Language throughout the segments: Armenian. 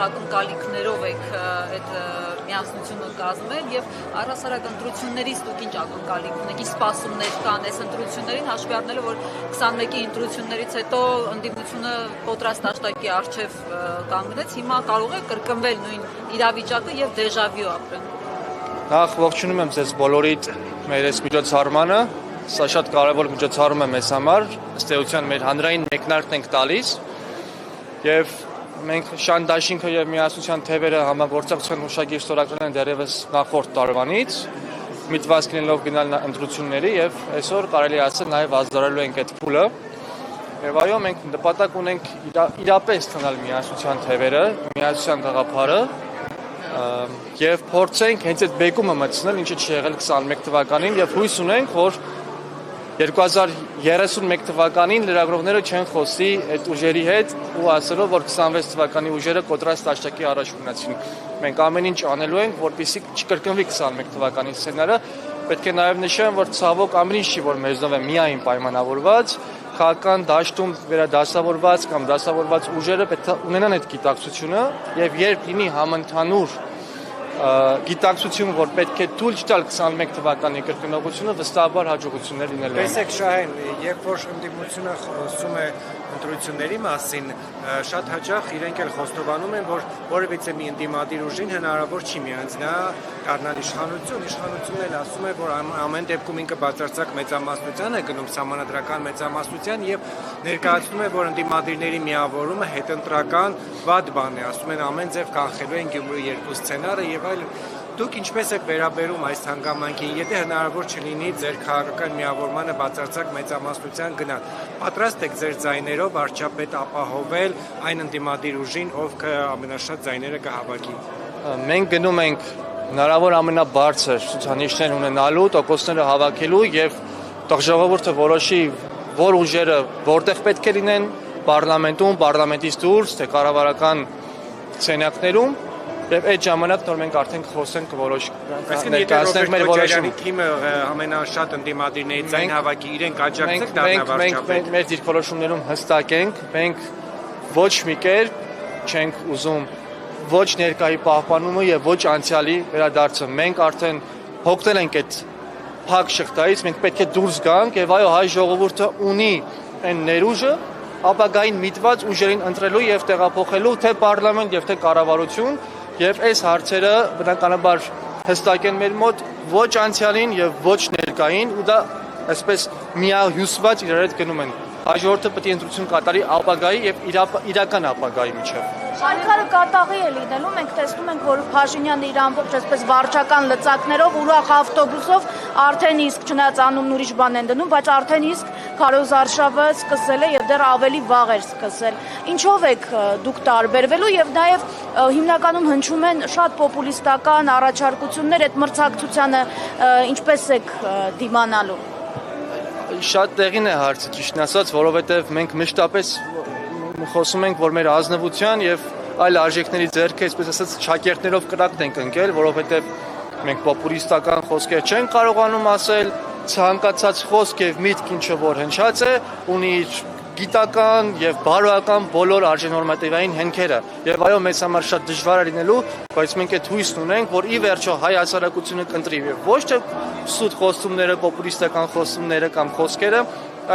ակնկալիքներով եք այդ միասնությունը կազմել եւ առհասարակ ընտրություններից դուք ինչ ակնկալիք ունեք, ինչ սպասումներ կան այս ընտրություններին, հաշվի առնելով որ 21-ի ընտրություններից հետո ընդդիմությունը պատրաստ աշտակի առջև կանգնեց, հիմա կարող է կրկնվել նույն իրավիճակը եւ դեժավյու ապրել։ Նախ ողջունում եմ ձեզ բոլորիդ մեր այս միջոցառմանը, սա շատ կարևոր միջոցառում է մեզ համար, ըստ էության մեր հանրային մեկնարկն ենք տալիս եւ մենք Շան դաշինքը եւ միասնության թևերը համագործակցության հուշագիր ստորագրել են դեռևս նախորդ տարվանից, միտված լինելով գնալ ընտրությունների եւ այսօր կարելի ասել նաեւ ազդարելու ենք այդ փուլը։ Եվ այո, մենք նպատակ ունենք իրապես տանալ միասնության թևերը, միասնության գաղափարը եւ փորձենք հենց այդ բեկումը մտցնել, ինչը չի եղել 21 թվականին եւ հույս ունենք, որ 2031 թվականին լրագրողները չեն խոսի այդ ուժերի հետ ու ասելով, որ 26 թվականի ուժերը կոտրած տաշտակի առաջ մնացին։ Մենք ամեն ինչ անելու ենք, որպեսզի չկրկնվի 21 թվականի սցենարը։ Պետք է նաև նշեմ, որ ցավոք ամեն ինչ չի, որ մեզնով է միայն պայմանավորված, քաղաքական դաշտում վերադասավորված կամ դասավորված ուժերը պետք է ունենան այդ գիտակցությունը եւ երբ լինի համընդհանուր գիտակցություն, որ պետք է թույլ չտալ 21 թվականի կրկնողությունը, վստահաբար հաջողություններ լինելու են։ Տեսեք Շահեն, երբ որ ընդդիմությունը խոսում է ընտրությունների մասին, շատ հաճախ իրենք էլ խոստովանում են, որ որևիցե մի ընդդիմադիր ուժին հնարավոր չի միանձնա դառնալ իշխանություն, իշխանությունն էլ ասում է, որ ամեն դեպքում ինքը բացարձակ մեծամասնության է գնում, սահմանադրական մեծամասնության եւ ներկայացնում է, որ ընդդիմադիրների միավորումը հետընտրական վատ բան է, ասում են ամեն ձև կանխելու են Գյումրի երկու սցենարը եւ այլն։ Դուք ինչպես եք վերաբերում այս հանգամանքին, եթե հնարավոր չլինի ձեր քաղաքական միավորմանը բացարձակ մեծամասնության գնալ, պատրաստ եք ձեր ձայներով վարչապետ ապահովել այն ընդդիմադիր ուժին, ով ամենաշատ ձայները կհավաքի։ Մենք գնում ենք հնարավոր ամենաբարձր ցուցանիշներ ունենալու, տոկոսները հավաքելու եւ ժողովուրդը որոշի, որ ուժերը որտեղ պետք է լինեն պարլամենտում, պարլամենտից դուրս, թե կառավարական սենյակներում Եվ այդ ժամանակ նոր մենք արդեն խոսենք ներկայացնենք մեր որոշումը։ Թիմը ամենաշատ ընդդիմադիրների ձայն հավաքի իրենք աջակցեք դառնավարչապետ։ Մեր դիրքորոշումներում հստակ ենք, մենք ոչ մի կերպ չենք ուզում ոչ ներկայի պահպանումը եւ ոչ անցյալի վերադարձը։ Մենք արդեն հոգնել ենք այդ փակ շղթայից, մենք պետք է դուրս գանք եւ այո, հայ ժողովուրդը ունի այն ներուժը ապագային միտված ուժերին ընտրելու եւ տեղափոխելու թե պարլամենտ եւ թե կառավարություն Եվ այս հարցերը բնականաբար հստակ են մեր մոտ ոչ անցյալին եւ ոչ ներկային ու դա այսպես միահյուսված իրար հետ գնում են։ Հաջորդը պետք է ընտրություն կատարի ապագայի եւ իրական ապագայի միջեւ։ Շարքարը կատաղի է լինելու, մենք տեսնում ենք, որ Փաշինյանը իր ամբողջ այսպես վարչական լծակներով ուրախ ավտոբուսով արդեն իսկ չնայած անունն ուրիշ բան են դնում, բայց արդեն իսկ քարոզարշավը սկսել է եւ դեռ ավելի վաղ էր սկսել։ Ինչով եք դուք տարբերվելու եւ նաեւ հիմնականում հնչում են շատ պոպուլիստական առաջարկություններ այդ մրցակցությանը ինչպես եք դիմանալու։ Շատ տեղին է հարցը, ճիշտն ասած, որովհետև մենք մշտապես խոսում ենք, որ մեր ազնվության եւ այլ արժեքների ձեռքը, այսպես ասած, շակերտներով կրակն ենք ընկել, որովհետև մենք պոպուլիստական խոսքեր չենք կարողանում ասել, ցանկացած խոսք եւ միտք ինչը որ հնչած է, ունի գիտական եւ բարոյական բոլոր արժանորմատիվային հենքերը եւ այո մեզ համար շատ դժվար է լինելու բայց մենք այդ հույսն ունենք որ ի վերջո հայ հասարակությունը կընտրի եւ ոչ թե սուտ խոստումները պոպուլիստական խոստումները կամ խոսքերը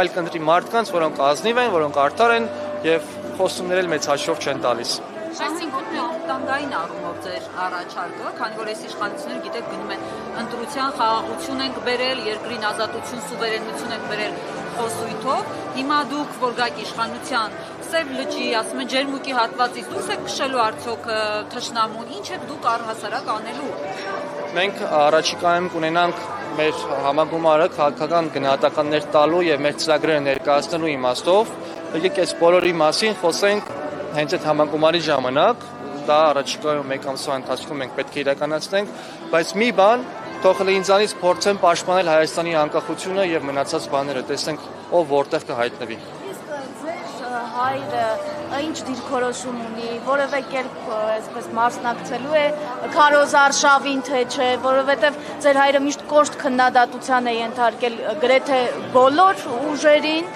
այլ կընտրի մարդկանց որոնք ազնիվ են որոնք արդար են եւ խոստումները էլ մեծ հաշվով չեն տալիս Այսինքն տանգային առումով ձեր առաջարկը, քանի որ այս իշխանությունները գիտեք գնում են ընտրության խաղաղություն ենք բերել, երկրին ազատություն, սուվերենություն ենք բերել խոսույթով, հիմա դուք որ գաք իշխանության Սև լճի, ասում են ջերմուկի հատվածից դուրս եք քշելու արդյոք թշնամուն, ինչ եք դուք առհասարակ անելու։ Մենք առաջիկայում կունենանք մեր համագումարը քաղաքական գնահատականներ տալու եւ մեր ծրագրերը ներկայացնելու իմաստով, եկեք այս բոլորի մասին խոսենք հենց այդ համագումարի ժամանակ, դա առաջիկայում մեկ ամսվա ընթացքում մենք պետք է իրականացնենք, բայց մի բան թող ինձանից փորձեմ պաշտպանել Հայաստանի անկախությունը եւ մնացած բաները, տեսնենք ով որտեղ կհայտնվի։ Իսկ ձեր հայրը ինչ դիրքորոշում ունի, որևէ կերպ այսպես մասնակցելու է քարոզարշավին թե չէ, որովհետեւ ձեր հայրը միշտ կոշտ քննադատության է ենթարկել գրեթե բոլոր ուժերին,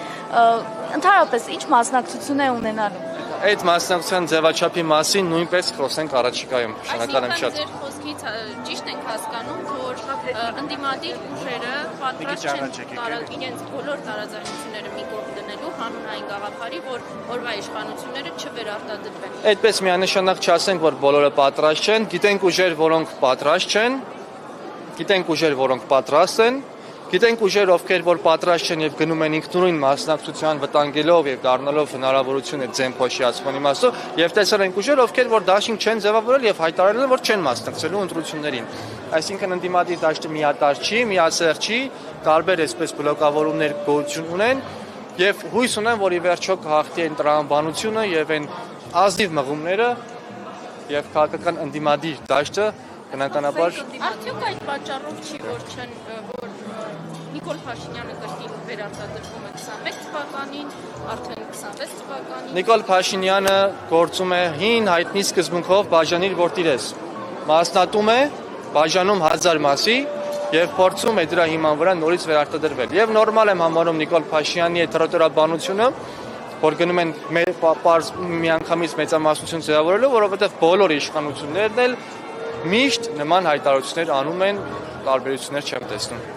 ընդհանրապես ինչ մասնակցություն է ունենալու։ այդ մասնակցության ձևաչափի մասին նույնպես խոսենք առաջիկայում, շնորհակալ եմ շատ։ Ձեր խոսքից ճիշտ ենք հասկանում, որ ընդդիմադիր ուժերը պատրաստ չեն իրենց բոլոր տարաձայնությունները մի կողմ դնելու հանուն այն գաղափարի, որ օրվա իշխանությունները չվերարտադրվեն։ Այդպես միանշանակ չասենք, որ բոլորը պատրաստ չեն, գիտենք ուժեր, որոնք պատրաստ չեն, գիտենք ուժեր, որոնք պատրաստ են, գիտենք ուժեր, ովքեր որ պատրաստ չեն եւ գնում են ինքնուրույն մասնակցության վտանգելով եւ դառնալով հնարավորություն է ձեն փոշիացման իմաստով, եւ տեսել ենք ուժեր, ովքեր որ դաշինք չեն ձևավորել եւ հայտարարել են, որ չեն մասնակցելու ընտրություններին։ Այսինքն ընդդիմադիր դաշտը միատար չի, միասեղ չի, տարբեր այսպես բլոկավորումներ գոյություն ունեն եւ հույս ունեմ, որ ի վերջո կհաղթի այն տրամաբանությունը եւ այն ազնիվ մղումները եւ քաղաքական ընդդիմադիր դաշտը բնականաբար Արդյոք այդ պատճառով չի, որ չեն որ Նիկոլ Փաշինյանը կրկին վերարտադրվում է 21 թվականին, արդեն 26 թվականին։ Նիկոլ Փաշինյանը գործում է հին հայտնի սկզբունքով բաժանիր որտիրես։ Մասնատում է, բաժանում 1000 մասի եւ փորձում է դրա հիման վրա նորից վերարտադրվել։ Եվ նորմալ եմ համարում Նիկոլ Փաշինյանի այդ հռետորաբանությունը, որ գնում են միանգամից մեծամասնություն ձևավորելու, որովհետեւ բոլոր իշխանություններն էլ միշտ նման հայտարարություններ անում են, տարբերություններ չեմ տեսնում։